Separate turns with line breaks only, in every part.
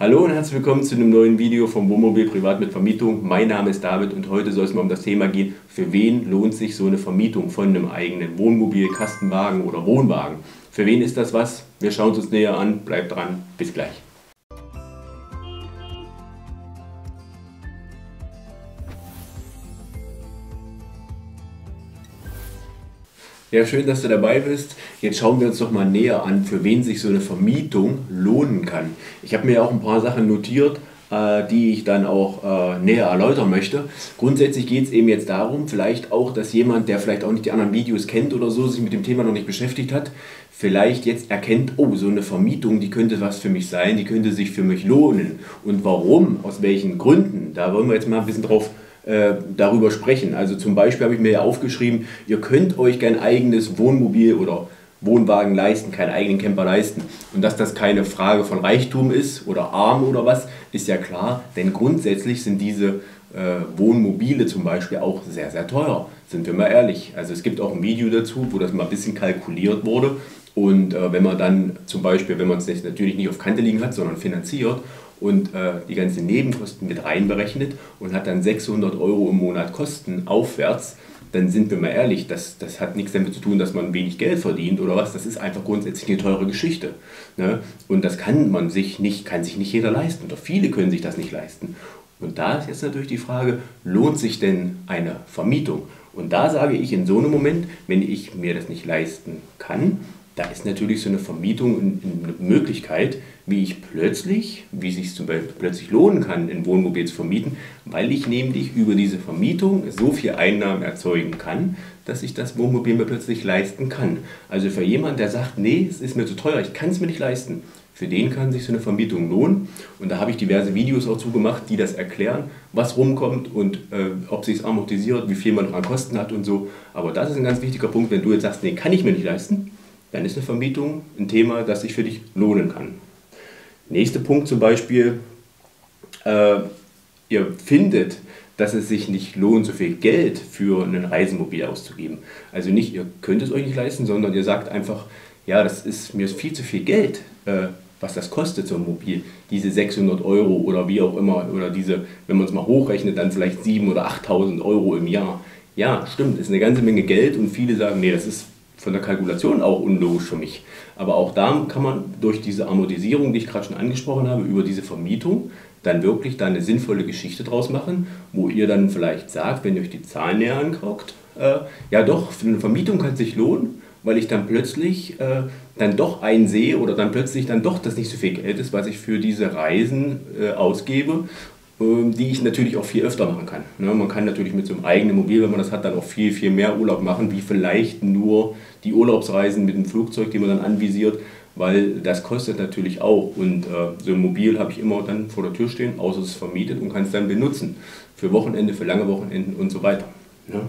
Hallo und herzlich willkommen zu einem neuen Video vom Wohnmobil Privat mit Vermietung. Mein Name ist David und heute soll es mal um das Thema gehen, für wen lohnt sich so eine Vermietung von einem eigenen Wohnmobil, Kastenwagen oder Wohnwagen. Für wen ist das was? Wir schauen es uns näher an. Bleibt dran, bis gleich. Ja, schön, dass du dabei bist. Jetzt schauen wir uns doch mal näher an, für wen sich so eine Vermietung lohnen kann. Ich habe mir ja auch ein paar Sachen notiert, die ich dann auch näher erläutern möchte. Grundsätzlich geht es eben jetzt darum, vielleicht auch, dass jemand, der vielleicht auch nicht die anderen Videos kennt oder so, sich mit dem Thema noch nicht beschäftigt hat, vielleicht jetzt erkennt, oh, so eine Vermietung, die könnte was für mich sein, die könnte sich für mich lohnen. Und warum, aus welchen Gründen, da wollen wir jetzt mal ein bisschen darüber sprechen. Also zum Beispiel habe ich mir ja aufgeschrieben, ihr könnt euch kein eigenes Wohnmobil oder Wohnwagen leisten, keinen eigenen Camper leisten. Und dass das keine Frage von Reichtum ist oder arm oder was, ist ja klar, denn grundsätzlich sind diese Wohnmobile zum Beispiel auch sehr, sehr teuer, sind wir mal ehrlich. Also es gibt auch ein Video dazu, wo das mal ein bisschen kalkuliert wurde. Und wenn man dann zum Beispiel, wenn man es natürlich nicht auf Kante liegen hat, sondern finanziert und die ganzen Nebenkosten mit reinberechnet und hat dann 600 € im Monat Kosten aufwärts, dann sind wir mal ehrlich, das hat nichts damit zu tun, dass man wenig Geld verdient oder was, das ist einfach grundsätzlich eine teure Geschichte. Ne? Und das kann sich nicht jeder leisten oder viele können sich das nicht leisten. Und da ist jetzt natürlich die Frage, lohnt sich denn eine Vermietung? Und da sage ich in so einem Moment, wenn ich mir das nicht leisten kann, da ist natürlich so eine Vermietung eine Möglichkeit, wie sich zum Beispiel plötzlich lohnen kann, ein Wohnmobil zu vermieten, weil ich nämlich über diese Vermietung so viel Einnahmen erzeugen kann, dass ich das Wohnmobil mir plötzlich leisten kann. Also für jemanden, der sagt, nee, es ist mir zu teuer, ich kann es mir nicht leisten, für den kann sich so eine Vermietung lohnen. Und da habe ich diverse Videos auch zugemacht, die das erklären, was rumkommt und ob sich es amortisiert, wie viel man noch an Kosten hat und so. Aber das ist ein ganz wichtiger Punkt, wenn du jetzt sagst, nee, kann ich mir nicht leisten, dann ist eine Vermietung ein Thema, das sich für dich lohnen kann. Nächster Punkt zum Beispiel, ihr findet, dass es sich nicht lohnt, so viel Geld für ein Reisemobil auszugeben. Also nicht, ihr könnt es euch nicht leisten, sondern ihr sagt einfach, ja, mir ist viel zu viel Geld, was das kostet, so ein Mobil. Diese 600 € oder wie auch immer, oder diese, wenn man es mal hochrechnet, dann vielleicht 7.000 oder 8.000 € im Jahr. Ja, stimmt, ist eine ganze Menge Geld und viele sagen, nee, das ist von der Kalkulation auch unlogisch für mich. Aber auch da kann man durch diese Amortisierung, die ich gerade schon angesprochen habe, über diese Vermietung, dann wirklich da eine sinnvolle Geschichte draus machen, wo ihr dann vielleicht sagt, wenn ihr euch die Zahlen näher anguckt, ja doch, für eine Vermietung kann es sich lohnen, weil ich dann plötzlich dann doch einsehe oder dann plötzlich dann doch das nicht so viel Geld ist, was ich für diese Reisen ausgebe, die ich natürlich auch viel öfter machen kann. Ne? Man kann natürlich mit so einem eigenen Mobil, wenn man das hat, dann auch viel, viel mehr Urlaub machen, wie vielleicht nur die Urlaubsreisen mit dem Flugzeug, die man dann anvisiert, weil das kostet natürlich auch. Und so ein Mobil habe ich immer dann vor der Tür stehen, außer es ist vermietet und kann es dann benutzen. Für Wochenende, für lange Wochenenden und so weiter. Ne?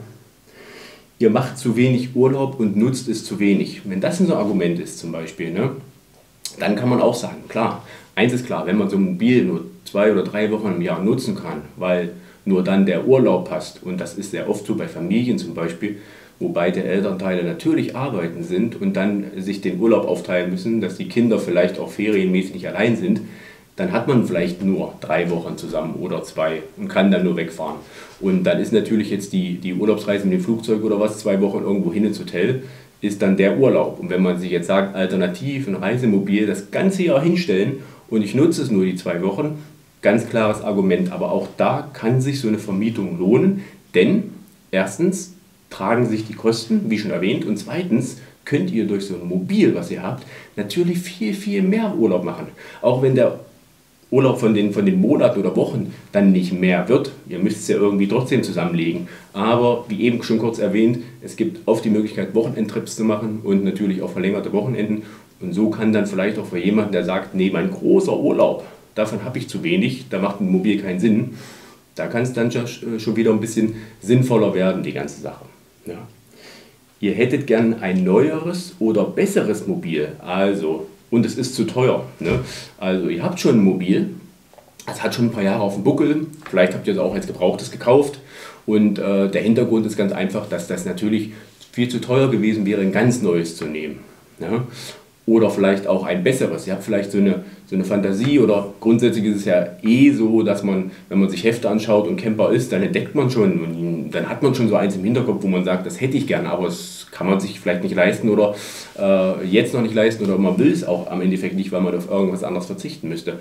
Ihr macht zu wenig Urlaub und nutzt es zu wenig. Wenn das ein Argument ist zum Beispiel, ne, dann kann man auch sagen, klar, eins ist klar, wenn man so ein Mobil nur 2 oder 3 Wochen im Jahr nutzen kann, weil nur dann der Urlaub passt, und das ist sehr oft so bei Familien zum Beispiel, wo beide Elternteile natürlich arbeiten sind und dann sich den Urlaub aufteilen müssen, dass die Kinder vielleicht auch ferienmäßig nicht allein sind, dann hat man vielleicht nur 3 Wochen zusammen oder 2 und kann dann nur wegfahren. Und dann ist natürlich jetzt die Urlaubsreise mit dem Flugzeug oder was, 2 Wochen irgendwo hin ins Hotel, ist dann der Urlaub. Und wenn man sich jetzt sagt, alternativ ein Reisemobil das ganze Jahr hinstellen und ich nutze es nur die 2 Wochen, ganz klares Argument. Aber auch da kann sich so eine Vermietung lohnen, denn erstens tragen sich die Kosten, wie schon erwähnt, und zweitens könnt ihr durch so ein Mobil, was ihr habt, natürlich viel, viel mehr Urlaub machen. Auch wenn der Urlaub von den Monaten oder Wochen dann nicht mehr wird. Ihr müsst es ja irgendwie trotzdem zusammenlegen. Aber wie eben schon kurz erwähnt, es gibt oft die Möglichkeit, Wochenendtrips zu machen und natürlich auch verlängerte Wochenenden. Und so kann dann vielleicht auch für jemanden, der sagt, nee, mein großer Urlaub, davon habe ich zu wenig, da macht ein Mobil keinen Sinn. Da kann es dann schon wieder ein bisschen sinnvoller werden, die ganze Sache. Ja. Ihr hättet gern ein neueres oder besseres Mobil, und es ist zu teuer. Ne? Also ihr habt schon ein Mobil, es hat schon ein paar Jahre auf dem Buckel, vielleicht habt ihr es auch als Gebrauchtes gekauft und der Hintergrund ist ganz einfach, dass das natürlich viel zu teuer gewesen wäre, ein ganz neues zu nehmen. Ne? oder vielleicht auch ein besseres. Ihr habt vielleicht so eine Fantasie oder grundsätzlich ist es ja eh so, dass man, wenn man sich Hefte anschaut und Camper ist, dann entdeckt man schon und dann hat man schon so eins im Hinterkopf, wo man sagt, das hätte ich gern, aber es kann man sich vielleicht nicht leisten oder jetzt noch nicht leisten oder man will es auch am Endeffekt nicht, weil man auf irgendwas anderes verzichten müsste.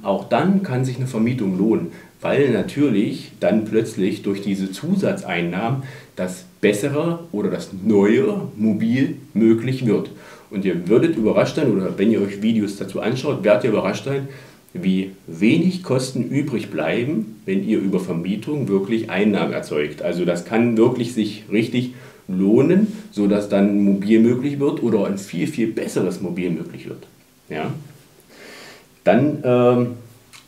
Auch dann kann sich eine Vermietung lohnen, weil natürlich dann plötzlich durch diese Zusatzeinnahmen das bessere oder das neue Mobil möglich wird. Und ihr würdet überrascht sein, oder wenn ihr euch Videos dazu anschaut, werdet ihr überrascht sein, wie wenig Kosten übrig bleiben, wenn ihr über Vermietung wirklich Einnahmen erzeugt. Also das kann wirklich sich richtig lohnen, sodass dann ein Mobil möglich wird oder ein viel, viel besseres Mobil möglich wird. Ja? Dann,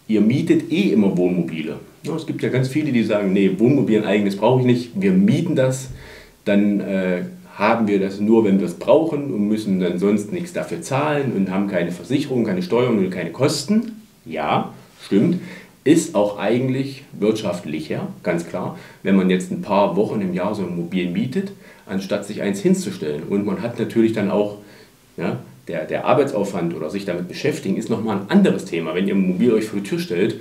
ihr mietet eh immer Wohnmobile. Ja, es gibt ja ganz viele, die sagen, nee, Wohnmobil ein eigenes brauche ich nicht, wir mieten das, dann haben wir das nur, wenn wir es brauchen und müssen dann sonst nichts dafür zahlen und haben keine Versicherung, keine Steuern und keine Kosten. Ja, stimmt. Ist auch eigentlich wirtschaftlicher, ganz klar, wenn man jetzt ein paar Wochen im Jahr so ein Mobil mietet, anstatt sich eins hinzustellen. Und man hat natürlich dann auch, ja, der Arbeitsaufwand oder sich damit beschäftigen, ist nochmal ein anderes Thema. Wenn ihr ein Mobil euch vor die Tür stellt,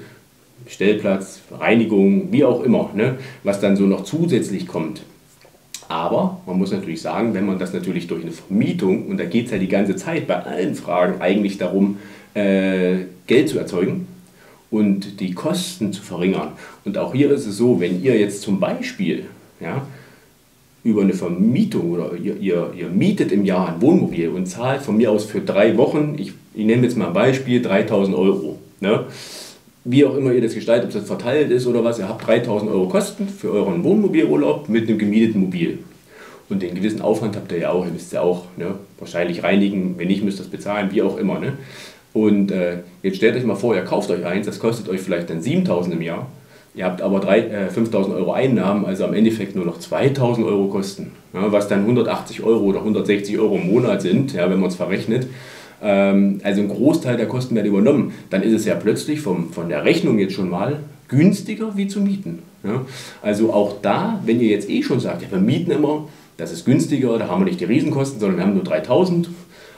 Stellplatz, Reinigung, wie auch immer, ne, was dann so noch zusätzlich kommt. Aber man muss natürlich sagen, wenn man das natürlich durch eine Vermietung, und da geht es ja die ganze Zeit bei allen Fragen eigentlich darum, Geld zu erzeugen und die Kosten zu verringern. Und auch hier ist es so, wenn ihr jetzt zum Beispiel, ja, über eine Vermietung oder ihr mietet im Jahr ein Wohnmobil und zahlt von mir aus für 3 Wochen, ich nehme jetzt mal ein Beispiel, 3.000 Euro. Ne? Wie auch immer ihr das gestaltet, ob das verteilt ist oder was, ihr habt 3.000 Euro Kosten für euren Wohnmobilurlaub mit einem gemieteten Mobil. Und den gewissen Aufwand habt ihr ja auch, ihr müsst ja auch, ne, wahrscheinlich reinigen, wenn nicht, müsst ihr das bezahlen, wie auch immer. Ne? Und jetzt stellt euch mal vor, ihr kauft euch eins, das kostet euch vielleicht dann 7.000 im Jahr. Ihr habt aber 5.000 Euro Einnahmen, also am Endeffekt nur noch 2.000 Euro Kosten, ja, was dann 180 Euro oder 160 Euro im Monat sind, ja, wenn man es verrechnet. Also ein Großteil der Kosten werden übernommen. Dann ist es ja plötzlich von der Rechnung jetzt schon mal günstiger wie zu mieten. Ja. Also auch da, wenn ihr jetzt eh schon sagt, ja, wir mieten immer, das ist günstiger, da haben wir nicht die Riesenkosten, sondern wir haben nur 3.000.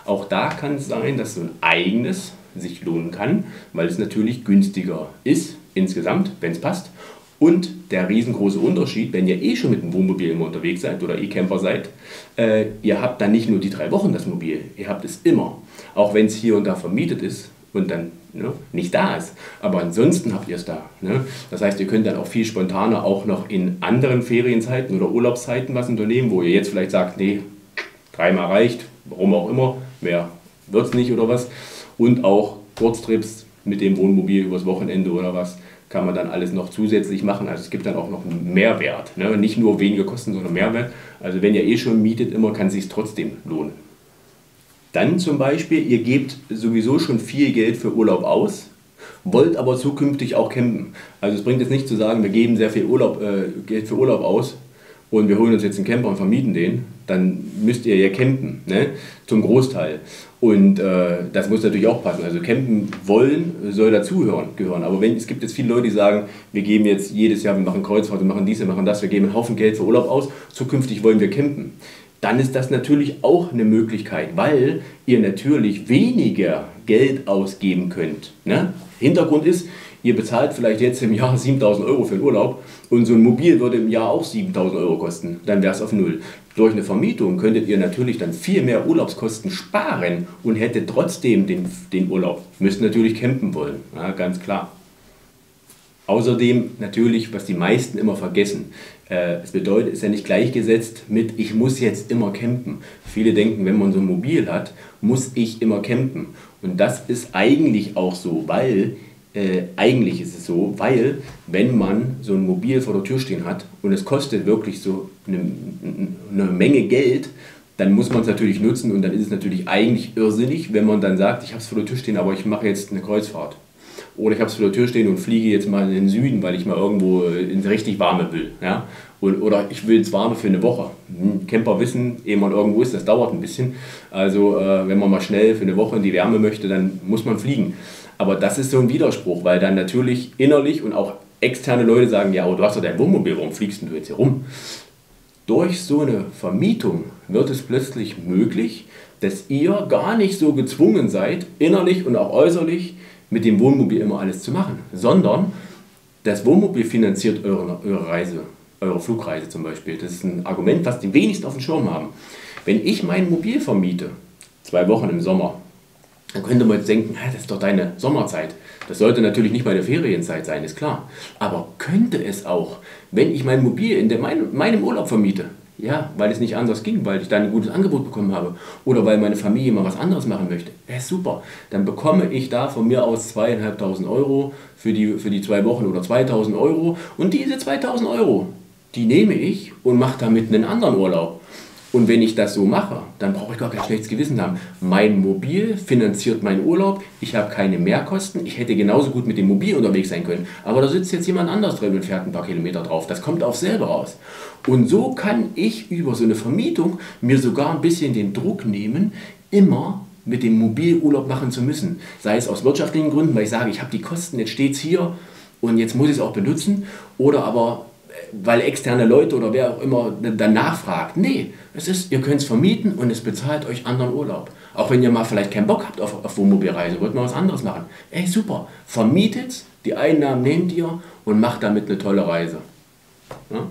Auch da kann es sein, dass so ein eigenes sich lohnen kann, weil es natürlich günstiger ist insgesamt, wenn es passt. Und der riesengroße Unterschied, wenn ihr eh schon mit dem Wohnmobil immer unterwegs seid oder E-Camper seid, ihr habt dann nicht nur die 3 Wochen das Mobil, ihr habt es immer. Auch wenn es hier und da vermietet ist und dann, ne, nicht da ist. Aber ansonsten habt ihr es da. Ne? Das heißt, ihr könnt dann auch viel spontaner auch noch in anderen Ferienzeiten oder Urlaubszeiten was unternehmen, wo ihr jetzt vielleicht sagt, nee, 3-mal reicht, warum auch immer, mehr wird es nicht oder was. Und auch Kurztrips mit dem Wohnmobil übers Wochenende oder was, kann man dann alles noch zusätzlich machen. Also es gibt dann auch noch einen Mehrwert. Ne? Nicht nur weniger Kosten, sondern Mehrwert. Also wenn ihr eh schon mietet, immer kann es sich trotzdem lohnen. Dann zum Beispiel, ihr gebt sowieso schon viel Geld für Urlaub aus, wollt aber zukünftig auch campen. Also es bringt jetzt nicht zu sagen, wir geben sehr viel Geld für Urlaub aus und wir holen uns jetzt einen Camper und vermieten den. Dann müsst ihr ja campen, ne? Zum Großteil. Und das muss natürlich auch passen. Also campen wollen soll gehören. Aber es gibt jetzt viele Leute, die sagen, wir geben jetzt jedes Jahr, wir machen Kreuzfahrt, wir machen dies, wir machen das, wir geben einen Haufen Geld für Urlaub aus, zukünftig wollen wir campen. Dann ist das natürlich auch eine Möglichkeit, weil ihr natürlich weniger Geld ausgeben könnt. Ne? Hintergrund ist, ihr bezahlt vielleicht jetzt im Jahr 7.000 Euro für den Urlaub und so ein Mobil würde im Jahr auch 7.000 Euro kosten. Dann wäre es auf Null. Durch eine Vermietung könntet ihr natürlich dann viel mehr Urlaubskosten sparen und hättet trotzdem den Urlaub. Müsst natürlich campen wollen, ja, ganz klar. Außerdem natürlich, was die meisten immer vergessen, es bedeutet, ist ja nicht gleichgesetzt mit, ich muss jetzt immer campen. Viele denken, wenn man so ein Mobil hat, muss ich immer campen. Und das ist eigentlich auch so, weil eigentlich ist es so, weil wenn man so ein Mobil vor der Tür stehen hat und es kostet wirklich so eine Menge Geld, dann muss man es natürlich nutzen und dann ist es natürlich eigentlich irrsinnig, wenn man dann sagt, ich habe es vor der Tür stehen, aber ich mache jetzt eine Kreuzfahrt. Oder ich habe es vor der Tür stehen und fliege jetzt mal in den Süden, weil ich mal irgendwo ins richtig Warme will. Ja? Oder ich will ins Warme für eine Woche. Camper wissen, ehe man irgendwo ist, das dauert ein bisschen. Also wenn man mal schnell für eine Woche in die Wärme möchte, dann muss man fliegen. Aber das ist so ein Widerspruch, weil dann natürlich innerlich und auch externe Leute sagen, ja, aber du hast doch dein Wohnmobil, warum fliegst du jetzt hier rum? Durch so eine Vermietung wird es plötzlich möglich, dass ihr gar nicht so gezwungen seid, innerlich und auch äußerlich mit dem Wohnmobil immer alles zu machen, sondern das Wohnmobil finanziert eure Reise, eure Flugreise zum Beispiel. Das ist ein Argument, was die wenigsten auf dem Schirm haben. Wenn ich mein Mobil vermiete, 2 Wochen im Sommer, dann könnte man jetzt denken, das ist doch deine Sommerzeit. Das sollte natürlich nicht meine Ferienzeit sein, ist klar. Aber könnte es auch, wenn ich mein Mobil in meinem Urlaub vermiete, ja, weil es nicht anders ging, weil ich da ein gutes Angebot bekommen habe oder weil meine Familie mal was anderes machen möchte, super. Dann bekomme ich da von mir aus 2.500 Euro für die 2 Wochen oder 2.000 Euro. Und diese 2.000 Euro, die nehme ich und mache damit einen anderen Urlaub. Und wenn ich das so mache, dann brauche ich gar kein schlechtes Gewissen haben. Mein Mobil finanziert meinen Urlaub, ich habe keine Mehrkosten, ich hätte genauso gut mit dem Mobil unterwegs sein können. Aber da sitzt jetzt jemand anders drin und fährt ein paar Kilometer drauf. Das kommt auf selber raus. Und so kann ich über so eine Vermietung mir sogar ein bisschen den Druck nehmen, immer mit dem Mobil Urlaub machen zu müssen. Sei es aus wirtschaftlichen Gründen, weil ich sage, ich habe die Kosten, jetzt steht es hier und jetzt muss ich es auch benutzen. Oder aber weil externe Leute oder wer auch immer dann nachfragt. Nee, ihr könnt es vermieten und es bezahlt euch anderen Urlaub. Auch wenn ihr mal vielleicht keinen Bock habt auf Wohnmobilreise, wollt mal was anderes machen. Super, vermietet, die Einnahmen nehmt ihr und macht damit eine tolle Reise. Ja?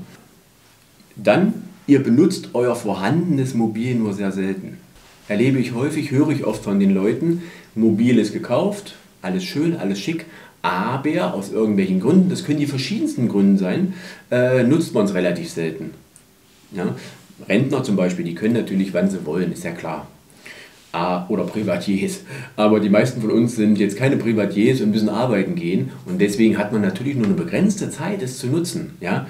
Dann, ihr benutzt euer vorhandenes Mobil nur sehr selten. Erlebe ich häufig, höre ich oft von den Leuten, Mobil ist gekauft, alles schön, alles schick, aber aus irgendwelchen Gründen, das können die verschiedensten Gründe sein, nutzt man es relativ selten. Ja? Rentner zum Beispiel, die können natürlich, wann sie wollen, ist ja klar. Oder Privatiers. Aber die meisten von uns sind jetzt keine Privatiers und müssen arbeiten gehen. Und deswegen hat man natürlich nur eine begrenzte Zeit, es zu nutzen. Ja?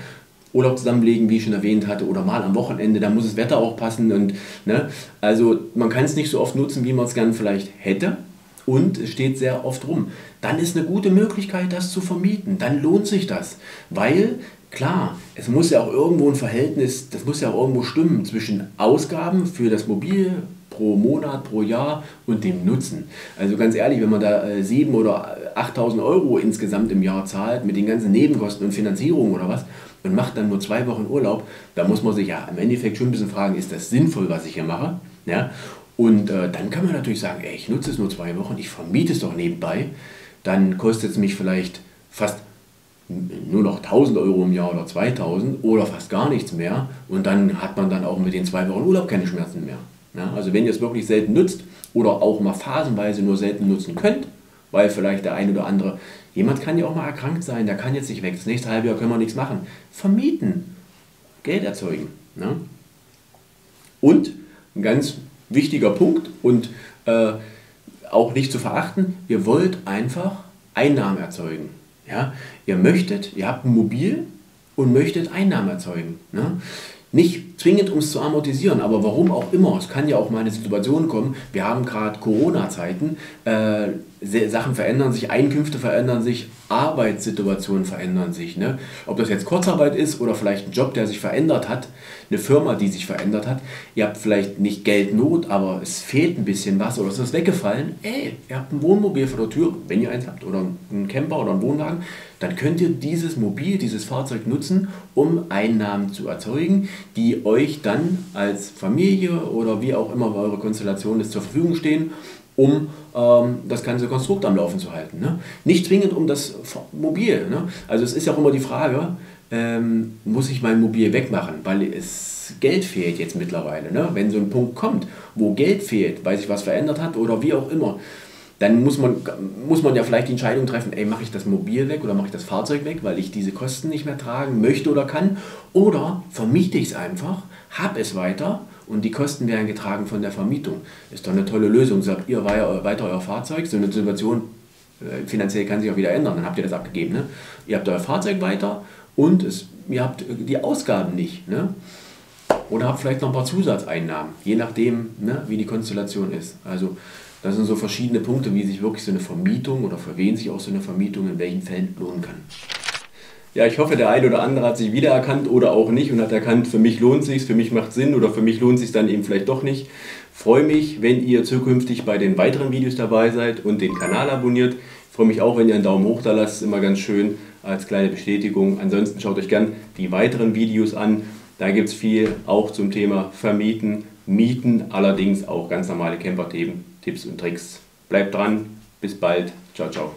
Urlaub zusammenlegen, wie ich schon erwähnt hatte, oder mal am Wochenende, da muss das Wetter auch passen. Und, ne? Also man kann es nicht so oft nutzen, wie man es gern vielleicht hätte. Und es steht sehr oft rum. Dann ist eine gute Möglichkeit, das zu vermieten. Dann lohnt sich das. Weil, klar, es muss ja auch irgendwo ein Verhältnis, das muss ja auch irgendwo stimmen zwischen Ausgaben für das Mobil pro Monat, pro Jahr und dem Nutzen. Also ganz ehrlich, wenn man da 7.000 oder 8.000 Euro insgesamt im Jahr zahlt, mit den ganzen Nebenkosten und Finanzierung oder was, und macht dann nur 2 Wochen Urlaub, da muss man sich ja im Endeffekt schon ein bisschen fragen, ist das sinnvoll, was ich hier mache? Ja? Und dann kann man natürlich sagen, ich nutze es nur 2 Wochen, ich vermiete es doch nebenbei, dann kostet es mich vielleicht fast nur noch 1.000 Euro im Jahr oder 2.000 oder fast gar nichts mehr und dann hat man dann auch mit den 2 Wochen Urlaub keine Schmerzen mehr. Ja, also wenn ihr es wirklich selten nutzt oder auch mal phasenweise nur selten nutzen könnt, weil vielleicht der eine oder andere, jemand kann ja auch mal erkrankt sein, der kann jetzt nicht weg, das nächste halbe Jahr können wir nichts machen. Vermieten, Geld erzeugen. Ne? Und ein ganz wichtiger Punkt und auch nicht zu verachten, ihr wollt einfach Einnahmen erzeugen. Ja? Ihr habt ein Mobil und möchtet Einnahmen erzeugen. Ne? Nicht zwingend, um es zu amortisieren, aber warum auch immer. Es kann ja auch mal eine Situation kommen, wir haben gerade Corona-Zeiten, Sachen verändern sich, Einkünfte verändern sich, Arbeitssituationen verändern sich. Ne? Ob das jetzt Kurzarbeit ist oder vielleicht ein Job, der sich verändert hat, eine Firma, die sich verändert hat. Ihr habt vielleicht nicht Geldnot, aber es fehlt ein bisschen was oder es ist weggefallen. Ihr habt ein Wohnmobil vor der Tür, wenn ihr eins habt, oder einen Camper oder einen Wohnwagen, dann könnt ihr dieses Mobil, dieses Fahrzeug nutzen, um Einnahmen zu erzeugen, die euch dann als Familie oder wie auch immer eure Konstellation ist, zur Verfügung stehen, um das ganze Konstrukt am Laufen zu halten. Ne? Nicht zwingend um das Mobil. Ne? Also es ist ja auch immer die Frage, muss ich mein Mobil wegmachen, weil es Geld fehlt jetzt mittlerweile. Ne? Wenn so ein Punkt kommt, wo Geld fehlt, weil sich was verändert hat oder wie auch immer, dann muss man ja vielleicht die Entscheidung treffen, mache ich das Mobil weg oder mache ich das Fahrzeug weg, weil ich diese Kosten nicht mehr tragen möchte oder kann, oder vermiete ich es einfach, habe es weiter und die Kosten werden getragen von der Vermietung. Ist doch eine tolle Lösung. Sagt ihr weiter euer Fahrzeug, so eine Situation finanziell kann sich auch wieder ändern, dann habt ihr das abgegeben. Ne? Ihr habt euer Fahrzeug weiter und ihr habt die Ausgaben nicht. Ne? Oder habt vielleicht noch ein paar Zusatzeinnahmen, je nachdem, ne, wie die Konstellation ist. Also das sind so verschiedene Punkte, wie sich wirklich so eine Vermietung oder für wen sich auch so eine Vermietung in welchen Fällen lohnen kann. Ja, ich hoffe, der eine oder andere hat sich wiedererkannt oder auch nicht und hat erkannt, für mich lohnt es sich, für mich macht es Sinn oder für mich lohnt es sich dann eben vielleicht doch nicht. Freue mich, wenn ihr zukünftig bei den weiteren Videos dabei seid und den Kanal abonniert. Ich freue mich auch, wenn ihr einen Daumen hoch da lasst, ist immer ganz schön als kleine Bestätigung. Ansonsten schaut euch gern die weiteren Videos an. Da gibt es viel auch zum Thema Vermieten, Mieten, allerdings auch ganz normale Camper-Tipps und Tricks. Bleibt dran, bis bald, ciao, ciao.